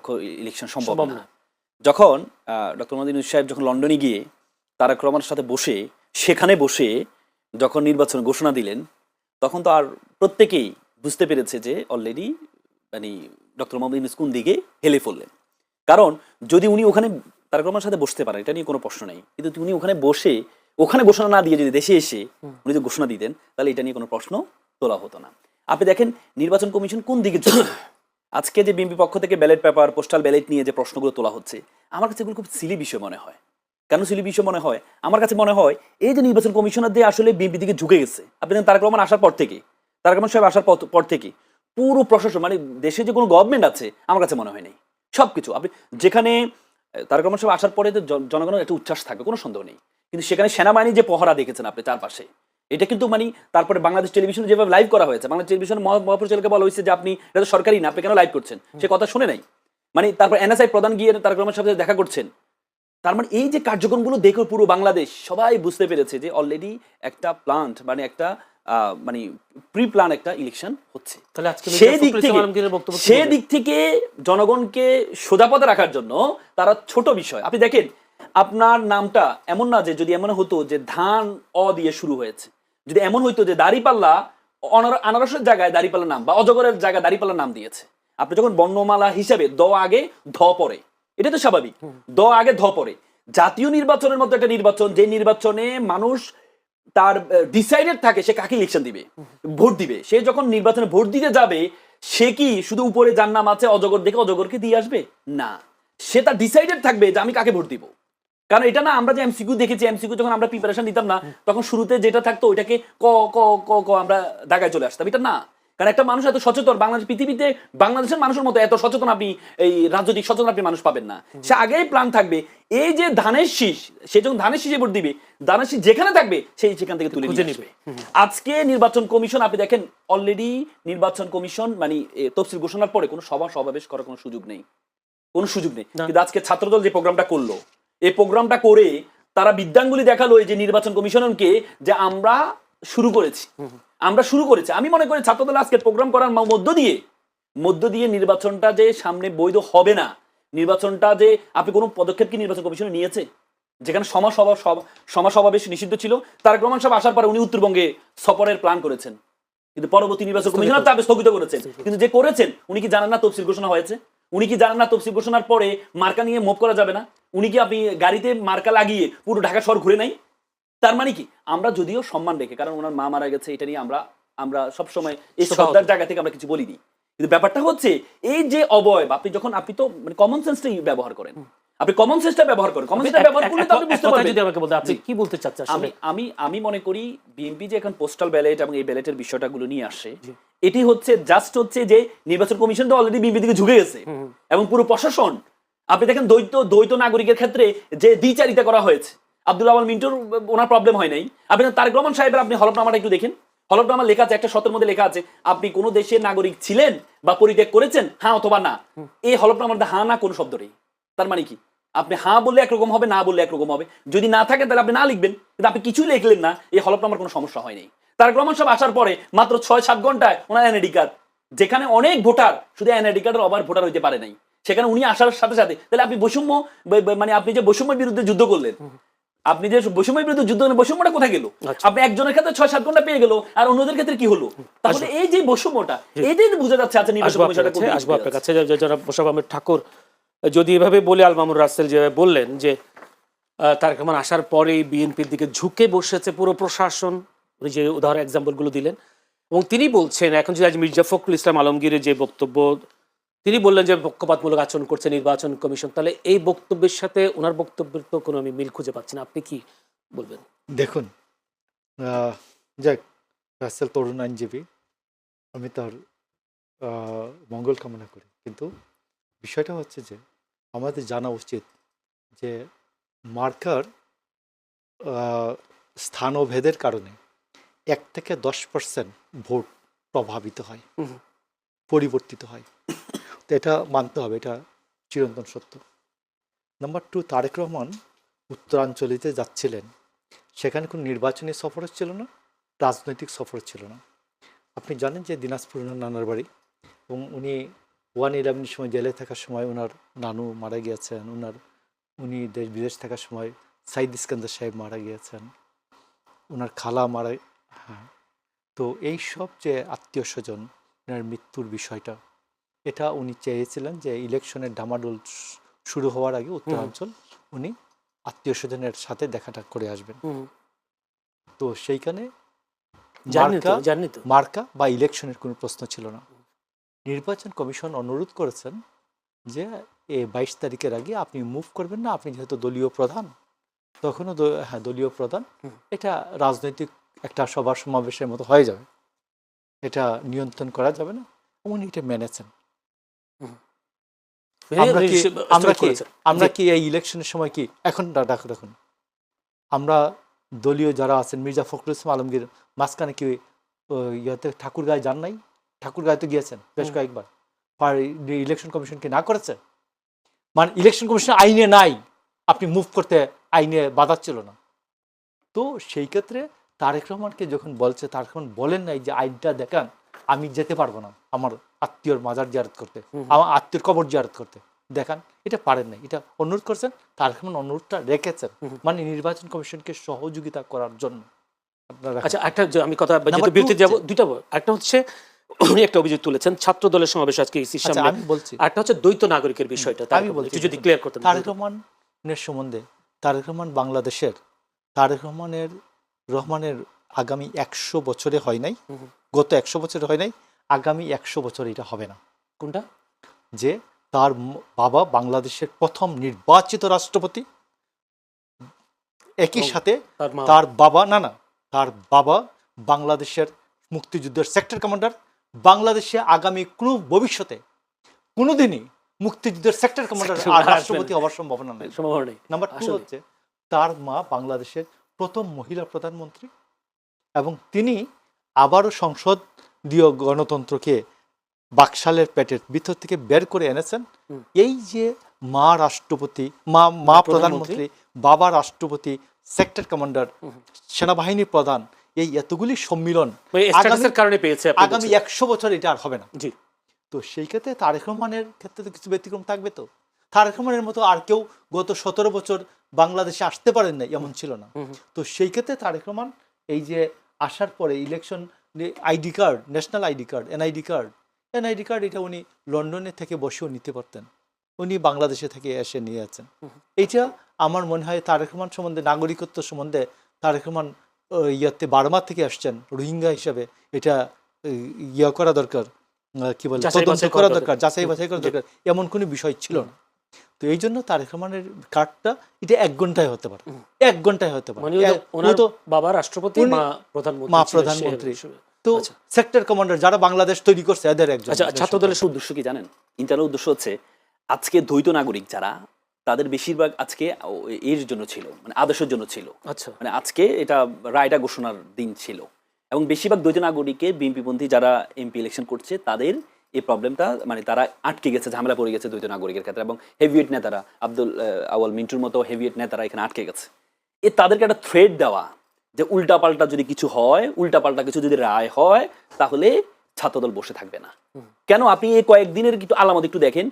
নিরপেক্ষ ইলেকশন সম্ভব না। যখন ডক্টর মোহাম্মদ ইউনূস সাহেব যখন লন্ডনে গিয়ে তারেক রহমানের সাথে বসে সেখানে বসে যখন নির্বাচন ঘোষণা দিলেন, তখন তো আর প্রত্যেকেই বুঝতে পেরেছে যে অলরেডি মানে ডক্টর মোহাম্মদ ইউনূস কোন দিকে হেলে পড়লেন। কারণ যদি উনি ওখানে তারেক রহমানের সাথে বসতে পারেন, এটা নিয়ে কোনো প্রশ্ন নেই, কিন্তু উনি ওখানে বসে ওখানে ঘোষণা না দিয়ে যদি দেশে এসে উনি যদি ঘোষণা দিতেন, তাহলে এটা নিয়ে কোনো প্রশ্ন তোলা হতো না। আপনি দেখেন নির্বাচন কমিশন কোন দিকে চলে। আজকে যে বিএনপি পক্ষ থেকে ব্যালট পেপার, পোস্টাল ব্যালট নিয়ে যে প্রশ্নগুলো তোলা হচ্ছে, আমার কাছে এগুলো খুব সিলি বিষয় মনে হয়। কেন সিলি বিষয় মনে হয়? আমার কাছে মনে হয় এই যে নির্বাচন কমিশনার দিয়ে আসলে বিএনপি দিকে ঝুঁকে গেছে। আপনি দেখেন তারেক রহমান আসার পর থেকে, তারেক রহমান সাহেব আসার পর থেকে পুরো প্রশাসন, মানে দেশে যে কোনো গভর্নমেন্ট আছে আমার কাছে মনে হয় নাই। সবকিছু আপনি যেখানে তারেক রহমান সাহেব আসার পরে জনগণের একটা উচ্ছ্বাস থাকবে, কোনো সন্দেহ নেই, কিন্তু সেখানে সেনাবাহিনী যে পহরা দেখেছেন আপনি চারপাশে, এটা কিন্তু মানে তারপরে বাংলাদেশ টেলিভিশনে যেভাবে লাইভ করা হয়েছে, বাংলাদেশ টেলিভিশন মহাপরিচালককে বলা হয়েছে যে আপনি এটা তো সরকারি না, আপনি কেন লাইভ করছেন, সে কথা শুনে নাই। মানে তারপর এনএসআই প্রধান গিয়ে তারেক রহমানের সাথে দেখা করছেন। তার মানে এই যে কার্যক্রমগুলো দেখো পুরো বাংলাদেশ সবাই বুঝতে পেরেছে যে অলরেডি একটা প্ল্যান্ট, মানে একটা মানে প্রি প্ল্যান একটা ইলেকশন হচ্ছে। সেই দিক থেকে জনগণকে সোজা পথে রাখার জন্য তারা ছোট বিষয়, আপনি দেখেন আপনার নামটা এমন না যে যদি এমন হতো যে ধান অ দিয়ে শুরু হয়েছে, যদি এমন হইতো যে দাড়িপাল্লা আনারসের জায়গায় দাড়িপাল্লার নাম বা অজগরের জায়গায় দাড়িপাল্লার নাম দিয়েছে, আপনি যখন বর্ণমালা হিসাবে দ আগে ধ পড়ে, এটা তো স্বাভাবিক, দ আগে ধ পড়ে। জাতীয় নির্বাচনের মতো একটা নির্বাচন, যে নির্বাচনে মানুষ তার ডিসাইডেড থাকে সে কাকে ইলেকশন দিবে, ভোট দিবে, সে যখন নির্বাচনে ভোট দিতে যাবে সে কি শুধু উপরে যার নাম আছে অজগর দেখে অজগরকে দিয়ে আসবে না, সে তার ডিসাইডেড থাকবে যে আমি কাকে ভোট দিব। কারণ এটা না, আমরা যে এমসিকিউ দেখেছি, এমসিকিউ যখন আমরা প্রিপারেশন নিতাম না, তখন শুরুতে যেটা থাকতো ওইটাকে ক ক ক ক আমরা দাগায় চলে আসতাম, এটা না। কারণ একটা মানুষ এত সচেতন, বাংলাদেশ পৃথিবীতে বাংলাদেশের মানুষের মতো এত সচেতন আপনি এই রাজনৈতিক সচেতন আপনি মানুষ পাবেন না। সে আগেই প্ল্যান থাকবে, এই যে ধানের শীষ, সে যখন ধানের শীষে ভোট দিবে, ধানের শীষ যেখানে থাকবে সেই সেখান থেকে তুলে নিয়ে নেবে। আজকে নির্বাচন কমিশন আপনি দেখেন অলরেডি নির্বাচন কমিশন মানে তফসিল ঘোষণার পরে কোনো সমাবেশ করার কোনো সুযোগ নেই, কোনো সুযোগ নেই। কিন্তু আজকে ছাত্রদল যে প্রোগ্রামটা করলো, এই প্রোগ্রামটা করে তারা বিদ্যাঙ্গুলি দেখালো এই যে নির্বাচন কমিশনকে যে আমরা শুরু করেছি। আমি মনে করি ছাত্রদল আজকে প্রোগ্রাম করার মধ্য দিয়ে নির্বাচনটা যে সামনে বৈধ হবে না, নির্বাচনটা যে আপনি কোনো পদক্ষেপ কি নির্বাচন কমিশন নিয়েছে? যেখানে সমাবেশ নিষিদ্ধ ছিল, তারেক রহমান সাহেব আসার পরে উনি উত্তরবঙ্গে সফরের প্ল্যান করেছেন, কিন্তু পরবর্তী নির্বাচন কমিশনার তা স্থগিত করেছেন। কিন্তু যে করেছেন উনি কি জানেন না তফসিল ঘোষণা হয়েছে? উনি কি জানেন না তফসিল ঘোষণার পরে মার্কা নিয়ে মুভ করা যাবে না? উনি কি আপনি গাড়িতে মার্কা লাগিয়ে পুরো ঢাকা শহর ঘুরে নাই? তার মানে কি আমরা যদিও সম্মান রেখে, কারণ ওনার মা মারা গেছে, এটা নিয়ে আমরা সবসময় এই শ্রদ্ধার জায়গা থেকে আমরা কিছু বলিনি, কিন্তু ব্যাপারটা হচ্ছে এই যে অবয়ব, আপনি তো মানে কমন সেন্সটাই ব্যবহার করেন, আপনি কমন সেন্সটা ব্যবহার করেন, কমন সেন্সটা ব্যবহার করলে তো আপনি বুঝতে পারবেন। যদি আমাকে বলতে আপনি কি বলতে চাচ্ছেন? আমি মনে করি বিএনপি যে এখন পোস্টাল ব্যালট এবং এই ব্যালটের বিষয়টাগুলো নিয়ে আসে, এটি হচ্ছে জাস্ট হচ্ছে যে নির্বাচন কমিশন তো অলরেডি বিএনপি দিকে ঝুঁকে গেছে এবং পুরো প্রশাসন, আপনি দেখেন দ্বৈত নাগরিকের ক্ষেত্রে যে দ্বিচারিতা করা হয়েছে, আব্দুল আওয়াল মিন্টুর ওনার প্রবলেম হয় নাই। আপনি তারেক রহমান সাহেবের আপনি হলফনামাটা একটু দেখেন, হলফনামা লেখা আছে, একটা শর্তের মধ্যে লেখা আছে আপনি কোন দেশের নাগরিক ছিলেন বা পরিত্যাগ করেছেন, হ্যাঁ অথবা না। এই হলফনামার মধ্যে হ্যাঁ না কোনো শব্দ নেই। তার মানে কি আপনি হ্যাঁ বললে একরকম হবে, না বললে একরকম হবে। যদি না থাকে তাহলে আপনি না লিখবেন, কিন্তু আপনি কিছুই লিখলেন না, এই হলফনামার কোনো সমস্যা হয়নি। তারেক রহমান সাহেব আসার পরে মাত্র 6-7 ঘন্টায় ওনার এনআইডি কার্ড, যেখানে অনেক ভোটার শুধু এনআইডি কার্ডের অভাব ভোটার হইতে পারে নাই, সেখানে উনি আসার সাথে সাথে তাহলে আপনি বৈষম্য মানে আপনি যে বৈষম্যের বিরুদ্ধে যুদ্ধ করলেন, আপনি যে বৈষম্যের বিরুদ্ধে যুদ্ধ করেন, বৈষম্যটা কোথায় গেল? আপনি একজনের ক্ষেত্রে 6-7 ঘন্টা পেয়ে গেল, আর অন্যদের ক্ষেত্রে কি হলো? তাহলে এই যে বৈষম্যটা, এইটাই বোঝা যাচ্ছে। আচ্ছা নির্বাচন কমিশনটা আসবো আপনার কাছে। যারা মোশাররফ আহমেদ ঠাকুর যদি এভাবে বলে, আল মামুন রাসেল যেভাবে বললেন যে তারেক রহমান আসার পরেই বিএনপির দিকে ঝুঁকে বসেছে পুরো প্রশাসন, যে উদাহরণ এক্সাম্পলগুলো দিলেন, এবং তিনি বলছেন এখন যে আজ মির্জা ফখরুল ইসলাম আলমগীরের যে বক্তব্য, তিনি বললেন যে পক্ষপাতমূলক আচরণ করছে নির্বাচন কমিশন, তাহলে এই বক্তব্যের সাথে ওনার বক্তব্যের তো কোনো আমি মিল খুঁজে পাচ্ছি না। আপনি কি বলবেন? দেখুন, যাক, রাসেল তরুণ আইনজীবী, আমি তার মঙ্গল কামনা করি, কিন্তু বিষয়টা হচ্ছে যে আমাদের জানা উচিত যে মার্কার স্থানভেদের কারণে 1 থেকে 10% ভোট প্রভাবিত হয়, পরিবর্তিত হয়। তো এটা মানতে হবে, এটা চিরন্তন সত্য। নাম্বার 2, তারেক রহমান উত্তরাঞ্চলীতে যাচ্ছিলেন, সেখানে কোনো নির্বাচনী সফর ছিল না, রাজনৈতিক সফর ছিল না। আপনি জানেন যে দিনাজপুর নানার বাড়ি, এবং উনি 1/11 সময় জেলে থাকার সময় ওনার নানু মারা গিয়েছেন, উনি দেশ বিদেশ থাকার সময় সাইদ ইস্কান্দার সাহেব মারা গিয়েছেন, ওনার খালা মারা, হ্যাঁ। তো এই সব যে আত্মীয় স্বজন ওনার মৃত্যুর বিষয়টা, এটা উনি চেয়েছিলেন যে ইলেকশনের ডামাডোল শুরু হওয়ার আগে উত্তরাঞ্চল উনি আত্মীয় স্বজনের সাথে দেখাটা করে আসবেন। তো সেইখানে মার্কা বা ইলেকশনের কোনো প্রশ্ন ছিল না। নির্বাচন কমিশন অনুরোধ করেছেন যে 22 তারিখের আগে আপনি মুভ করবেন না, আপনি যেহেতু দলীয় প্রধান, তখনও হ্যাঁ দলীয় প্রধান, এটা রাজনৈতিক একটা সভা সমাবেশের মতো হয়ে যাবে, এটা নিয়ন্ত্রণ করা যাবে না। উনি এটা মেনেছেন। আমরা কি এই ইলেকশনের সময় কি এখন দেখুন, আমরা দলীয় যারা আছেন, মির্জা ফখরুল ইসলাম আলমগীর মাঝখানে কি ইয়াতে ঠাকুরগাঁয়ে যান নাই? ঠাকুরগাঁয়ে তো গিয়েছেন বেশ কয়েকবার। ইলেকশন কমিশন কি না করেছে? মানে ইলেকশন কমিশন আইনে নাই, আপনি মুভ করতে আইনে বাধা ছিল না। তো সেই ক্ষেত্রে তারেক রহমানকে যখন বলছে, তারেক রহমান বলেন নাই যে আইনটা দেখান, আমি যেতে পারবো না আমার আত্মীয়র মাজার জিয়ারত করতে, আমার আত্মীয়র কবর জিয়ারত করতে, দেখান। এটা পারেন নাই, এটা অনুরোধ করছেন, তারেক রহমান অনুরোধটা রেখেছেন, মানে নির্বাচন কমিশনকে সহযোগিতা করার জন্য। আচ্ছা, একটা আমি কথা বিরতি যাব, দুইটা। একটা হচ্ছে উনি একটা অভিযোগ তুলেছেন ছাত্র দলের সমাবেশ আজকে ইসির সামনে, আমি বলছি। একটা হচ্ছে দ্বৈত নাগরিকের বিষয়টা, আমি বলছি যদি ক্লিয়ার করতেন। তারেক রহমানের সম্বন্ধে, তারেক রহমান বাংলাদেশের, তারেক রহমানের আগামী 100 বছরে হয় নাই, গত 100 বছরে হয় নাই, আগামী 100 বছর এটা হবে না। কোনটা? যে তার বাবা বাংলাদেশের প্রথম নির্বাচিত রাষ্ট্রপতি, একই সাথে তার বাবা বাংলাদেশের মুক্তিযুদ্ধের সেক্টর কমান্ডার। বাংলাদেশে আগামী ভবিষ্যতে কোনোদিনই মুক্তিযুদ্ধের সেক্টর কমান্ডার আর রাষ্ট্রপতি হওয়ার সম্ভাবনা নেই। নাম্বার 2 হচ্ছে তার মা বাংলাদেশের প্রথম মহিলা প্রধানমন্ত্রী, এবং তিনি আবারও সংসদীয় গণতন্ত্রকে বাকশালের পেটের ভিতর থেকে বের করে এনেছেন। এই যে মা রাষ্ট্রপতি, মা প্রধানমন্ত্রী, বাবা রাষ্ট্রপতি, সেক্টর কমান্ডার, সেনাবাহিনী প্রধান, এই এতগুলি সম্মিলন কারণে পেয়েছে, আগামী 100 বছর এটা আর হবে না। জি। তো সেই ক্ষেত্রে তারেক রহমানের ক্ষেত্রে তো কিছু ব্যতিক্রম থাকবে। তো তারেক রহমানের মতো আর কেউ গত 17 বছর বাংলাদেশে আসতে পারেন না, এমন ছিল না। তো সেই ক্ষেত্রে তারেক রহমান এই যে আসার পরে election ID card, national ID card, NID card, এটা উনি লন্ডনে থেকে বসেও নিতে পারতেন, উনি বাংলাদেশে থেকে এসে নিয়ে আছেন। এইটা আমার মনে হয় তারেক রহমান সম্বন্ধে, নাগরিকত্ব সম্বন্ধে, তারেক রহমান বার্মা থেকে আসছেন রোহিঙ্গা হিসাবে, এটা করা দরকার, কি বলে, তদন্ত করা দরকার, যাচাই বাছাই করা দরকার, এমন কোনো বিষয় ছিল না। তো এই জন্য তারেক রহমানের কার্ডটা এটা 1 ঘন্টায় হতে পারে, 1 ঘন্টায় হতে পারে। বাবা রাষ্ট্রপতি, মা প্রধানমন্ত্রী, তো সেক্টর কমান্ডার যারা বাংলাদেশ তৈরি করছে এদের একজন। আচ্ছা, ছাত্র দলের উদ্দেশ্য কি জানেন? ইন্টারনাল উদ্দেশ্য হচ্ছে আজকে দ্বৈত নাগরিক যারা, তাদের বেশিরভাগ আজকে এর জন্য ছিল, মানে আদেশের জন্য ছিল। আচ্ছা, মানে আজকে এটা রায়টা ঘোষণার দিন ছিল, এবং বেশিরভাগ দ্বৈত নাগরিকে বিএনপিপন্থী যারা এমপি ইলেকশন করছে তাদের এই প্রবলেমটা, মানে তারা আটকে গেছে, ঝামেলা পড়ে গেছে দ্বৈত নাগরিকের ক্ষেত্রে, এবং হেভিওয়েট নেতারা, আব্দুল আওয়াল মিন্টুর মতো হেভিওয়েট নেতারা এখানে আটকে গেছে। তাদেরকে একটা থ্রেড দেওয়া যে উল্টাপাল্টা যদি কিছু হয়, উল্টাপাল্টা কিছু যদি রায় হয়, তাহলে ছাত্রদল বসে থাকবে না। কেন? আপনি এই কয়েকদিনের কিন্তু আলামত একটু দেখেন।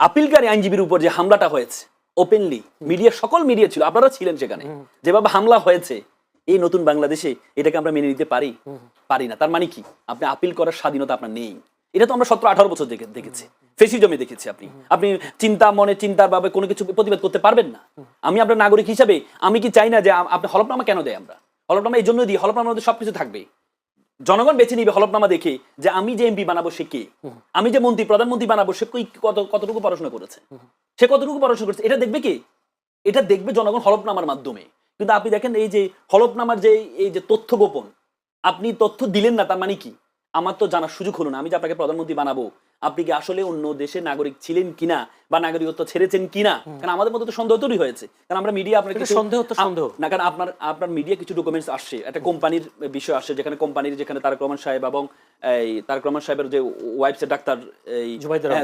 আপিলকারী আইনজীবীর উপর যে হামলাটা হয়েছে, ওপেনলি মিডিয়া, সকল মিডিয়া ছিল, আপনারা ছিলেন সেখানে, যেভাবে হামলা হয়েছে, এই নতুন বাংলাদেশে এটাকে আমরা মেনে নিতে পারি না। তার মানে কি? আপনি আপিল করার স্বাধীনতা আপনার নেই। এটা তো আমরা 17-18 বছর দেখেছি, ফেসিজমে দেখেছি। আপনি চিন্তার ভাবে কোনো কিছু প্রতিবাদ করতে পারবেন না। আমি আপনার নাগরিক হিসাবে আমি কি চাই না যে আপনি হলফনামা কেন দেয়? আমরা হলফনামা এই জন্য দিই, হলফনামার মধ্যে সবকিছু থাকবে, জনগণ বেছে নিবে হলফনামা দেখে যে আমি যে এমপি বানাবো সে কে, আমি যে মন্ত্রী প্রধানমন্ত্রী বানাবো সে কতটুকু পড়াশোনা করেছে, এটা দেখবে কি? এটা দেখবে জনগণ হলফনামার মাধ্যমে। কিন্তু আপনি দেখেন এই যে হলফনামার যে এই যে তথ্য গোপন, আপনি তথ্য দিলেন না, তার মানে কি? আমার তো জানার সুযোগ হলো না, আমি যে আপনাকে প্রধানমন্ত্রী বানাবো, আপনি কি আসলে অন্য দেশের নাগরিক ছিলেন কিনা বা নাগরিকত্ব ছেড়েছেন কিনা? কারণ আমাদের মধ্যে তো সন্দেহ তৈরি হয়েছে, কারণ আমরা মিডিয়া আপনার সন্দেহ না, কারণ আপনার মিডিয়া কিছু ডকুমেন্টস আসছে, একটা কোম্পানির বিষয় আসছে, যেখানে কোম্পানির, যেখানে তারেক রহমান সাহেব এবং এই তারেক রহমান সাহেবের যে ওয়াইফ ডাক্তার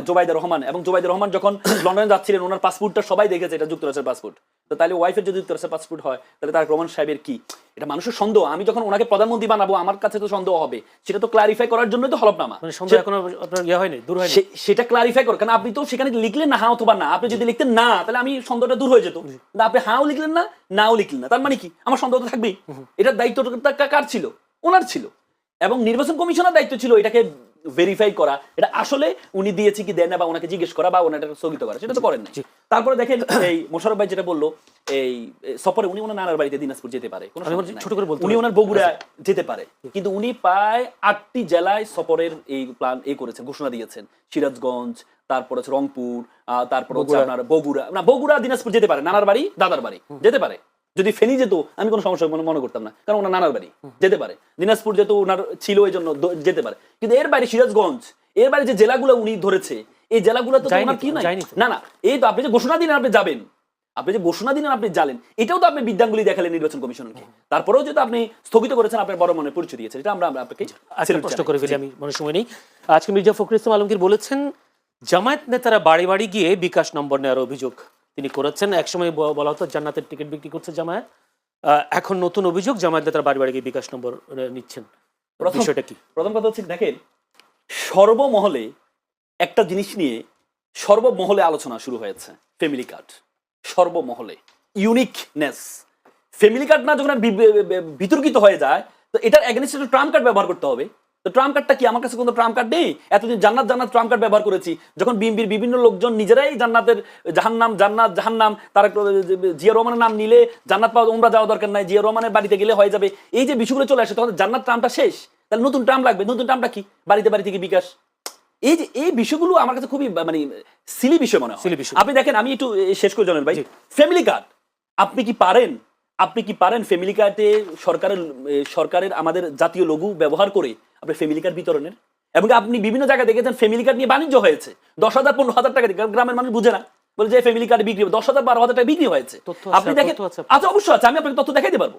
জুবাইদা রহমান, এবং জুবাইদা রহমান যখন লন্ডনে যাচ্ছিলেন, ওনার পাসপোর্টটা সবাই দেখেছে, এটা যুক্তরাষ্ট্রের পাসপোর্ট, তো তাহলে ওয়াইফের যদি যুক্তরাষ্ট্রের পাসপোর্ট হয় তাহলে তারেক রহমান সাহেবের কি? এটা মানুষের সন্দেহ। আমি যখন ওনাকে প্রধানমন্ত্রী বানাবো আমার কাছে তো সন্দেহ হবে, সেটা তো ক্লারিফাই করার জন্যই তো হলফনামা। মানে সন্দেহ এখনো আপনার ইয়ে হয়নি, দূর হয়নি? সেটা ক্লারিফাই করে, কারণ আপনি তো সেখানে লিখলেন না হ্যাঁ অথবা না। আপনি যদি লিখতেন না তাহলে আমি সন্দেহটা দূর হয়ে যেত, কিন্তু আপনি হাঁও লিখলেন না, নাও লিখলেন না, তার মানে কি আমার সন্দেহ তো থাকবেই। এটার দায়িত্বটা কার ছিল? ওনার ছিল। এবং নির্বাচন কমিশনের দায়িত্ব ছিল এটাকে ভেরিফাই করা, এটা আসলে উনি দিয়েছে কি দেন না, বা ওনাকে জিজ্ঞেস করা বা ওনাটা স্থগিত করা, সেটা তো করেন না। তারপরে দেখেন এই মোশাররফ ভাই যেটা বললো, এই সফরে উনি ওনার নানার বাড়িতে দিনাজপুর যেতে পারে, ছোট করে বলতে উনি ওনার বগুড়া যেতে পারে, কিন্তু উনি প্রায় 8টি জেলায় সফরের এই প্ল্যান করেছেন, ঘোষণা দিয়েছেন। সিরাজগঞ্জ, তারপর হচ্ছে রংপুর, তারপর হচ্ছে আপনার বগুড়া, না বগুড়া দিনাজপুর যেতে পারে, নানার বাড়ি দাদার বাড়ি যেতে পারে। যদি ফেনী যেত আমি কোনো সমস্যা মনে করতাম না, কারণ ওনার নানার বাড়ি যেতে পারে। দিনাজপুর যেহেতু ওনার ছিল এই জন্য যেতে পারে। কিন্তু এর বাইরে সিরাজগঞ্জ, এর বাইরে যে জেলাগুলো উনি ধরেছে, এই জেলাগুলো তো ওনার কি নাই। না না, এই তো আপনি যে ঘোষণা দিন আপনি যাবেন, আপনি যে ঘোষণা দিলেন আপনি জানেন, এটাও তো আপনি বিদ্যাঙ্গুলি দেখালেন নির্বাচন কমিশনকে। তারপরেও যেটা আপনি স্থগিত করেছেন, আপনার বড় মনে পরিচয় দিয়েছেন, এটা আমরা আপনাকে কষ্ট করে ফেলি, আমি মনে সময় নেই। আজকে মির্জা ফখরুল ইসলাম আলমগীর বলেছেন জামায়াত নেতারা বাড়ি বাড়ি গিয়ে বিকাশ নম্বর নেওয়ার অভিযোগ তিনি করেছেন। একসময় বলা হতো জান্নাতের টিকিট বিক্রি করছে জামায়াত, এখন নতুন অভিযোগ জামায়াত নেতারা বাড়ি বাড়ি গিয়ে বিকাশ নম্বর নিচ্ছেন। বিষয়টা কি? প্রথম কথা হচ্ছে দেখেন, সর্বমহলে একটা জিনিস নিয়ে সর্বমহলে আলোচনা শুরু হয়েছে, ফ্যামিলি কার্ড। সর্বমহলে ইউনিকনেস, ফ্যামিলি কার্ড না যখন বিতর্কিত হয়ে যায়, তো এটার এগেইনস্টে ট্রাম্প কার্ড ব্যবহার করতে হবে। তো ট্রাম্প কার্ডটা কি? আমার কাছে কোনো ট্রাম্প কার্ড নেই। এতদিন জান্নাত জান্নাত ট্রাম্প কার্ড ব্যবহার করেছি, যখন বিএনপির বিভিন্ন লোকজন নিজেরাই জান্নাতের জাহান্নাম জান্নাত জাহান্নাম, তারা জিয়া রহমানের নাম নিলে জান্নাত পাওয়া, ওমরা যাওয়া দরকার নাই, জিয়া রহমানের বাড়িতে গেলে হয়ে যাবে, এই যে বিষয়গুলো চলে আসে, তখন জান্নাত ট্রাম্পটা শেষ, তাহলে নতুন ট্রাম্প লাগবে। নতুন ট্রাম্পটা কি? বাড়িতে বাড়ি থেকে বিকাশ। এই যে এই বিষয়গুলো আমার কাছে খুবই মানে সিলি বিষয় মনে হয়। আপনি দেখেন, আমি একটু শেষ করে জানেন ভাই, ফ্যামিলি কার্ড আপনি কি পারেন ফ্যামিলি কার্ডে সরকারের আমাদের জাতীয় লঘু ব্যবহার করে আপনি ফ্যামিলি কার্ড বিতরণের? এবং আপনি বিভিন্ন জায়গায় দেখেছেন ফ্যামিলি কার্ড নিয়ে বাণিজ্য হয়েছে, 10,000 15,000 টাকা দিয়ে। গ্রামের মানুষ বুঝে না, বলে যে ফ্যামিলি কার্ড বিক্রি 10,000 12,000 টাকা বিক্রি হয়েছে। আপনি দেখেন, আচ্ছা অবশ্যই আছে, আমি আপনাকে তথ্য দেখাইতে পারবো,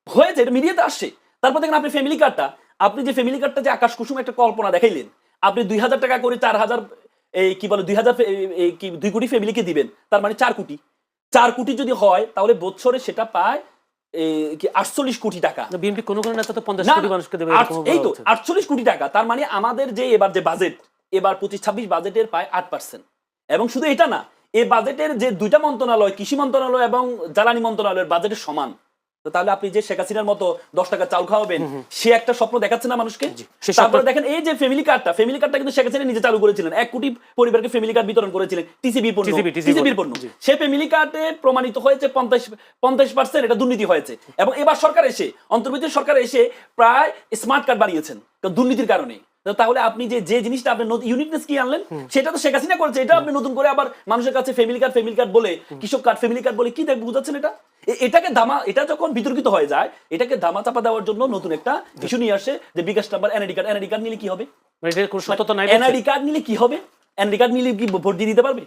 হয়েছে, এটা মিডিয়াতে আসছে। তারপর দেখেন আপনি ফ্যামিলি কার্ডটা, আপনি যে ফ্যামিলি কার্ডটা যে আকাশ কুসুম একটা কল্পনা দেখাইলেন, আপনি 2,000 টাকা করে 4,000 এই কি বলে 2 কোটি ফ্যামিলিকে দিবেন, তার মানে 4 কোটি যদি হয় তাহলে বছরে সেটা পায় 48 কোটি টাকা। বিএনপি কোন নেতা তো 50 কোটি মানুষকে দেবে, এই তো 48 কোটি টাকা। তার মানে আমাদের যে এবার যে বাজেট, এবার 25-26 বাজেটের পায় 8%। এবং শুধু এটা না, এই বাজেটের যে 2টা মন্ত্রণালয়, কৃষি মন্ত্রণালয় এবং জ্বালানি মন্ত্রণালয়ের বাজেটের সমান। তো তাহলে আপনি যে শেখ হাসিনার মতো 10 টাকা চাল খাওয়াবেন, সে একটা স্বপ্ন দেখাচ্ছে না মানুষকে। তারপরে দেখেন এই যে ফ্যামিলি কার্ডটা কিন্তু শেখ হাসিনা নিজে চালু করেছিলেন, 1 কোটি পরিবারকে ফ্যামিলি কার্ড বিতরণ করেছিলেন, টিসিবির পণ্য। সে ফ্যামিলি কার্ডে প্রমাণিত হয়েছে 50% এটা দুর্নীতি হয়েছে। এবং এবার সরকার এসে, অন্তর্বর্তী সরকার এসে প্রায় স্মার্ট কার্ড বানিয়েছেন দুর্নীতির কারণে। তাহলে আপনি যে জিনিসটা আপনি ইউনিকনেস কি আনলেন, সেটা তো শেখ হাসিনা করেছে, এটা আপনি নতুন করে আবার মানুষের কাছে ফ্যামিলি কার্ড বলে, কৃষক কার্ড, ফ্যামিলি কার্ড বলে কি দেখ বুঝাচ্ছেন? এটা যখন বিতর্কিত হয়ে যায়, এটাকে দামা চাপা দেওয়ার জন্য নতুন একটা ইস্যু নিয়ে আসে যে বিকাশ নাম্বার, এনআইডি কার্ড নিলে কি হবে? এনআইডি কার্ড নিলে কি হবে? এনআইডি কার্ড নিলে কি ভোট দিয়ে দিতে পারবে?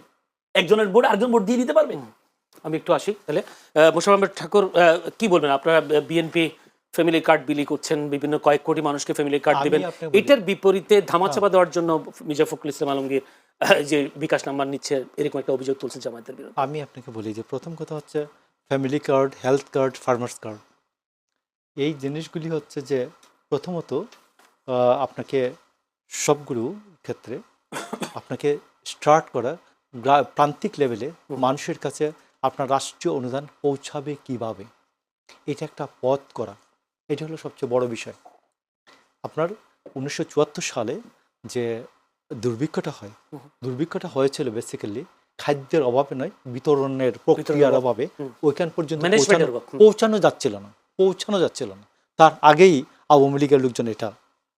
একজনের ভোট আরেকজন ভোট দিয়ে দিতে পারবে? আমি একটু আসি তাহলে। মোশাররফ আহমেদ ঠাকুর, কি বলবেন? আপনারা বিএনপি ফ্যামিলি কার্ড বিলি করছেন, বিভিন্ন কয়েক কোটি মানুষকে ফ্যামিলি কার্ড দিবেন, এটার বিপরীতে ধামাচাপা দেওয়ার জন্য মির্জা ফখরুল ইসলাম আলমগীর যে বিকাশ নাম্বার নিচ্ছে, এরকম একটা অভিযোগ তুলছেন জামায়াতের বিরুদ্ধে। আমি আপনাকে বলি যে প্রথম কথা হচ্ছে family card, health card, farmers card, এই জিনিসগুলি হচ্ছে যে প্রথমত আপনাকে সবগুলো ক্ষেত্রে আপনাকে স্টার্ট করা প্রান্তিক লেভেলে মানুষের কাছে আপনার রাষ্ট্রীয় অনুদান পৌঁছাবে কিভাবে, এটা একটা পথ করা, এটা হলো সবচেয়ে বড় বিষয়। আপনার 1974 সালে যে দুর্ভিক্ষটা হয়েছিল বেসিক্যালি খাদ্যের অভাবে নয়, বিতরণের প্রক্রিয়ার অভাবে ওইখান পর্যন্ত পৌঁছানো যাচ্ছিল না। তার আগেই আওয়ামী লীগের লোকজন এটা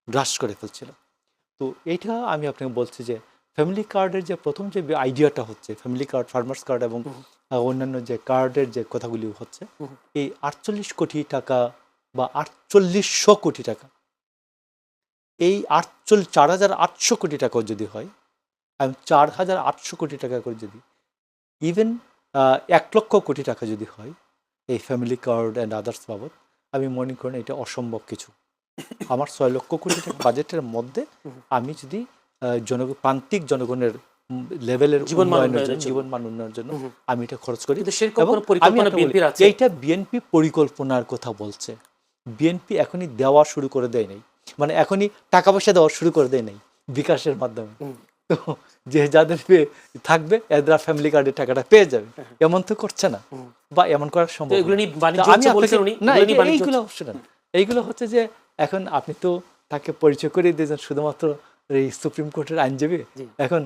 গ্রাস করে ফেলছিল। তো এইটা আমি আপনাকে বলছি যে ফ্যামিলি কার্ডের যে প্রথম যে আইডিয়াটা হচ্ছে, ফ্যামিলি কার্ড, ফার্মার্স কার্ড এবং অন্যান্য যে কার্ডের যে কথাগুলি হচ্ছে, এই 48 কোটি টাকা বা 4800 কোটি টাকা, এই 4,800 কোটি টাকাও যদি হয়, 4,800 কোটি টাকা করে যদি, ইভেন 1 লক্ষ কোটি টাকা যদি হয় এই ফ্যামিলি কার্ড অ্যান্ড আদার্স বাবদ, আমি মনে করি এটা অসম্ভব কিছু। আমার 6 লক্ষ কোটি টাকা বাজেটের মধ্যে আমি যদি প্রান্তিক জনগণের লেভেলের জীবনমান উন্নয়নের উন্নয়নের জন্য, জন্য। জীবনমান উন্নয়নের জন্য আমি এটা খরচ করি। কিন্তু সেরকম এবং কোনো পরিকল্পনা আমি আপনাকে বলি, বিএনপির আছে? এইটা বিএনপি পরিকল্পনার কথা বলছে। বিএনপি এখনই দেওয়া শুরু করে দেয় নাই, মানে এখনই টাকা পয়সা দেওয়া শুরু করে দেয় নাই বিকাশের মাধ্যমে। তো যে যাদের থাকবে এরা ফ্যামিলি কার্ডের টাকাটা পেয়ে যাবে, এমন তো করছে না, বা এমন করা সম্ভব তো এগুলো না। নিয়ে বাণিজ্য তো আমি হচ্ছে বলছেন আপনাকে- উনি? না, এগুলো নিয়ে বাণিজ্য এইগুলো হচ্ছে? শুনেন, এইগুলো হচ্ছে যে এখন আপনি তো তাকে পরিচয় করে দিয়েছেন শুধুমাত্র এই সুপ্রিম কোর্টের আইনজীবী। জি। এখন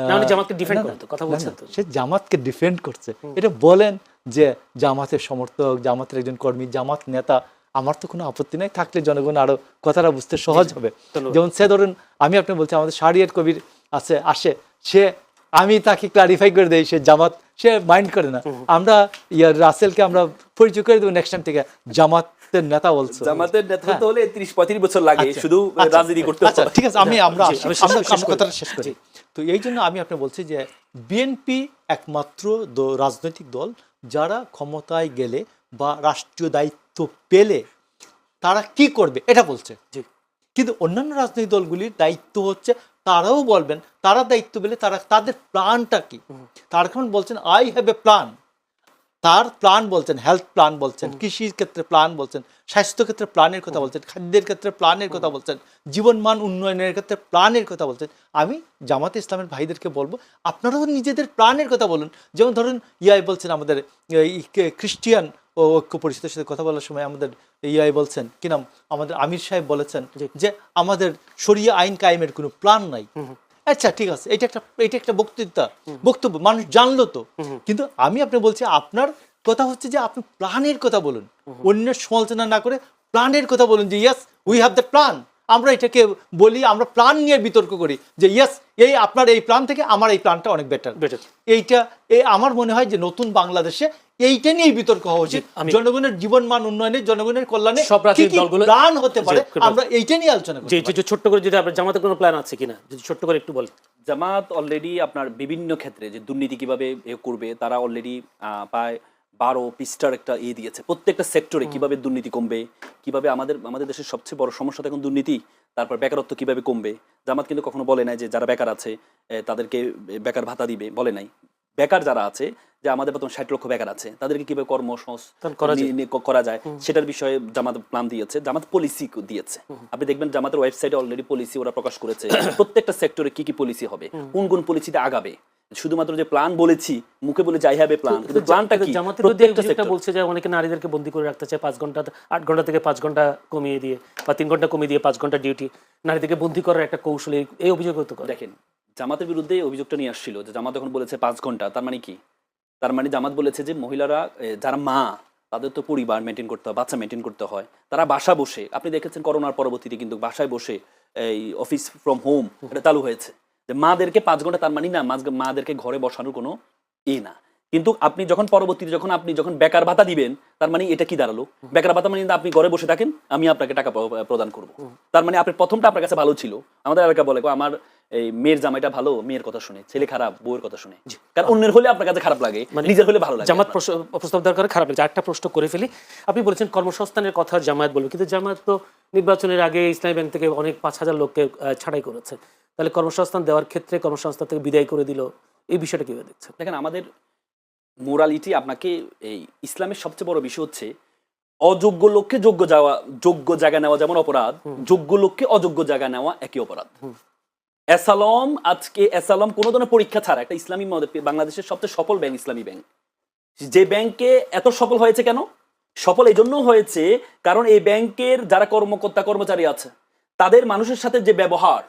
না, উনি জামাতকে ডিফেন্ড না, করেন তো, কথা না, বলছেন না, তো। সে জামাতকে ডিফেন্ড করছে। এটা বলেন যে জামাতের সমর্থক, জামাতের একজন কর্মী, জামাত নেতা, আমার তো কোনো আপত্তি নাই, থাকলে জনগণ আরো কথাটা বুঝতে সহজ হবে। ধন্যবাদ। যেমন সে ধরুন, আমি আপনি বলছি আমাদের শাহরিয়ার কবির আসে, সে আমি তাকে ক্লারিফাই করে দেই, সে জামাত, সে মাইন্ড করে না। আমরা রাসেলকে আমরা পরিচয় করে দেবো নেক্সট টাইম থেকে, জামাতের নেতা বলছো। জামাতের নেতৃত্ব হলে 30-35 বছর লাগে, আচ্ছা, শুধু আচ্ছা, রাজনীতি করতে আচ্ছা, হবে। ঠিক আছে, আমরা জি, আসি, আমি শেষ আমরা করি। কথাটা শেষ করি। তো এই জন্য আমি আপনি বলছি যে বিএনপি একমাত্র রাজনৈতিক দল যারা ক্ষমতায় গেলে বা রাষ্ট্রীয় দায়িত্ব পেলে তারা কি করবে এটা বলছে। জি। কিন্তু অন্যান্য রাজনৈতিক দলগুলির দায়িত্ব হচ্ছে তারাও বলবেন, তারা দায়িত্ব পেলে তারা তাদের প্ল্যানটা কি। তার এখন বলছেন আই হ্যাভ এ প্ল্যান, তার প্ল্যান বলছেন, হেলথ প্ল্যান বলছেন, কৃষির ক্ষেত্রে প্ল্যান বলছেন, স্বাস্থ্য ক্ষেত্রে প্ল্যানের কথা বলছেন, খাদ্যের ক্ষেত্রে প্ল্যানের কথা বলছেন, জীবনমান উন্নয়নের ক্ষেত্রে প্ল্যানের কথা বলছেন। আমি জামাতে ইসলামের ভাইদেরকে বলবো, আপনারাও নিজেদের প্ল্যানের কথা বলুন। যেমন ধরুন বলছেন আমাদের খ্রিস্টিয়ান ও ঐক্য পরিষদের সাথে কথা বলার সময় আমাদের বলছেন কি নাম, আমাদের আমির সাহেব বলেছেন যে আমাদের শরিয়া আইন কায়েমের কোনো প্ল্যান নাই। আচ্ছা, ঠিক আছে, এটা একটা বক্তব্য মানুষ জানলো তো। কিন্তু আমি আপনি বলছি, আপনার কথা হচ্ছে যে আপনি প্ল্যানের কথা বলুন, অন্যের সমালোচনা না করে প্ল্যানের কথা বলুন, যে yes we have the plan. আমরা এটাকে বলি, আমরা প্ল্যান নিয়ে বিতর্ক করি যে ইয়েস আপনার এই প্ল্যান থেকে আমার এই প্ল্যানটা অনেক বেটার। এইটা আমার মনে হয় যে নতুন বাংলাদেশে এইটা নিয়েই বিতর্ক হওয়া উচিত। জনগণের জীবনমান উন্নয়নে, জনগণের কল্যাণে সব রাজনৈতিক কি কি দলগুলো প্ল্যান হতে পারে, আমরা এইটা নিয়ে আলোচনা করি। যে ছোট্ট করে যদি আপনার জামাতের কোনো প্ল্যান আছে কিনা, যদি ছোট্ট করে একটু বলেন। জামাত অলরেডি আপনার বিভিন্ন ক্ষেত্রে যে দুর্নীতি কিভাবে করবে, তারা অলরেডি প্রায় 12 পৃষ্ঠার একটা দিয়েছে। প্রত্যেকটা সেক্টরে কিভাবে দুর্নীতি কমবে, কিভাবে আমাদের দেশের সবচেয়ে বড় সমস্যা এখন দুর্নীতি, তারপর বেকারত্ব কিভাবে কমবে। জামাত কিন্তু কখনো বলে নাই যে যারা বেকার আছে তাদেরকে বেকার ভাতা দিবে, বলে নাই। বেকার যারা আছে, যে আমাদের প্রথম 60 লক্ষ বেকার আছে, তাদেরকে কিভাবে কর্মসংস্থান করা যায় সেটার বিষয়ে জামাত প্ল্যান দিয়েছে, জামাত পলিসি দিয়েছে। আপনি দেখবেন জামাতের ওয়েবসাইটে অলরেডি পলিসি ওরা প্রকাশ করেছে, প্রত্যেকটা সেক্টরে কি কি পলিসি হবে, কোন পলিসিতে আগাবে। শুধুমাত্র যে প্ল্যান বলেছি, মুখে বলে যাই হবে প্ল্যান, কিন্তু প্ল্যানটা কি? জামাতের প্রত্যেকটা সেক্টর বলছে যে অনেকে নারীদেরকে বন্দী করে রাখতে চায় 5 ঘন্টা, 8 ঘন্টা থেকে 5 ঘন্টা কমিয়ে দিয়ে, বা 3 ঘন্টা কমিয়ে দিয়ে 5 ঘন্টা ডিউটি, নারীদেরকে বন্দী করার একটা কৌশল, এই অভিযোগ তো করে। দেখেন, জামাতের বিরুদ্ধে অভিযোগটা নিয়ে আসছিল যে জামাত যখন বলেছে 5 ঘন্টা, তার মানে কি? তার মানে জামাত বলেছে যে মহিলারা যারা মা, তাদের তো পরিবার মেনটেন করতে হয়, বাচ্চা মেনটেন করতে হয়, তারা বাসা বসে, আপনি দেখেছেন করোনার পরবর্তীতে কিন্তু বাসায় বসে এই অফিস ফ্রম হোম এটা চালু হয়েছে, যে মাদেরকে 5 ঘন্টা, তার মানে না মাদেরকে ঘরে বসানোর কোনো না। কিন্তু আপনি যখন পরবর্তীতে যখন বেকার ভাতা দিবেন, তার মানে এটা কি দাঁড়ালো? বেকার ভাতা মানে আপনি ঘরে বসে থাকেন, আমি আপনাকে টাকা প্রদান করব। তার মানে আপনি প্রথমটা আপনার কাছে ভালো ছিল। আমাদের এলাকা বলে আমার এই মেয়ের জামাইটা ভালো, মেয়ের কথা শুনে, ছেলে খারাপ বউয়ের কথা শুনে। কারণ অন্যের হলে আপনার কাছে খারাপ লাগে, নিজের হলে ভালো লাগে। জামাত প্রস্তাব দেওয়ার কারণে খারাপ লাগে। একটা প্রশ্ন করে ফেলি, আপনি বলেছেন কর্মসংস্থানের কথা জামায়াত বলবে, কিন্তু জামায়াত তো নির্বাচনের আগে ইসলামী ব্যাংক থেকে অনেক 5,000 লোককে ছাঁটাই করেছে। তাহলে কর্মসংস্থান দেওয়ার ক্ষেত্রে কর্মসংস্থান থেকে বিদায় করে দিল, এই বিষয়টা কিভাবে দেখছেন? দেখেন, আমাদের মোরালিটি, আপনাকে এই ইসলামের সবচেয়ে বড় বিষয় হচ্ছে অযোগ্য লোককে যোগ্য জায়গা নেওয়া যেমন অপরাধ, যোগ্য লোককে অযোগ্য জায়গা নেওয়া একই অপরাধ। এসালম কোনো ধরনের পরীক্ষা ছাড়া একটা ইসলামী বাংলাদেশের সবচেয়ে সফল ব্যাংক ইসলামী ব্যাংক। যে ব্যাংকে এত সফল হয়েছে কেন? সফল এই জন্য হয়েছে কারণ এই ব্যাংকের যারা কর্মচারী আছে, তাদের মানুষের সাথে যে ব্যবহার,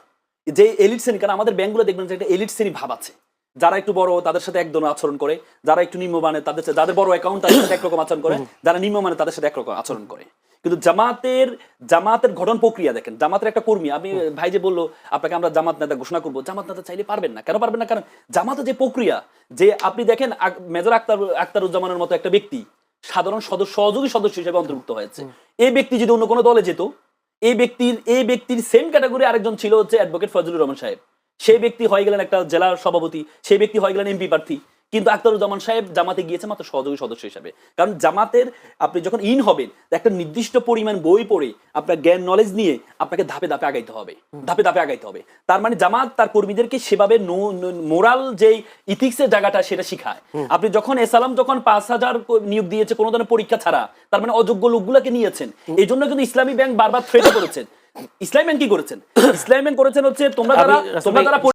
যে এলিট শ্রেণী, কারণ আমাদের ব্যাংকগুলো দেখবেন যে একটা এলিট শ্রেণী ভাব আছে। যারা একটু বড় তাদের সাথে এক ধরনের আচরণ করে, যারা একটু নিম্নমানের তাদের সাথে, যাদের বড় অ্যাকাউন্ট তাদের সাথে একরকম আচরণ করে, যারা নিম্নমানের তাদের সাথে একরকম আচরণ করে। কিন্তু জামাতের গঠন প্রক্রিয়া দেখেন, জামাতের একটা কর্মী, আমি ভাই যে বললো আপনাকে আমরা জামাত নেতা ঘোষণা করবো, জামাত নেতা চাইলে পারবেন না। কেন পারবেন না? কারণ জামাতের যে প্রক্রিয়া, যে আপনি দেখেন মেজর আখতারুজ্জামানের মতো একটা ব্যক্তি সাধারণ সহযোগী সদস্য হিসেবে অন্তর্ভুক্ত হয়েছে। এই ব্যক্তি যদি অন্য কোনো দলে যেত, এই ব্যক্তির সেম ক্যাটাগরি আরেকজন ছিল হচ্ছে অ্যাডভোকেট ফজলুর রহমান সাহেব, সেই ব্যক্তি হয়ে গেলেন একটা জেলার সভাপতি, সেই ব্যক্তি হয়ে গেলেন এমপি প্রার্থী। কিন্তু আখতারুজ্জামান সাহেব জামাতে গিয়েছে মাত্র সহযোগী সদস্য হিসাবে। কারণ জামাতের আপনি যখন ইন হবেন, একটা নির্দিষ্ট পরিমাণ বই পড়ে আপনার জ্ঞান নলেজ নিয়ে আপনাকে ধাপে ধাপে আগাইতে হবে, ধাপে ধাপে আগাইতে হবে। তার মানে জামাত তার কর্মীদেরকে সেভাবে মোরাল যে ইথিক্সের জায়গাটা সেটা শিখায়। আপনি যখন এসালাম যখন 5,000 নিয়োগ দিয়েছে কোনো ধরনের পরীক্ষা ছাড়া, তার মানে অযোগ্য লোকগুলোকে নিয়েছেন। এই জন্য কিন্তু ইসলামী ব্যাংক বারবার থ্রেট করেছেন। ইসলামী ব্যাংক কি করেছেন? ইসলামী ব্যাংক করেছেন হচ্ছে তোমরা যারা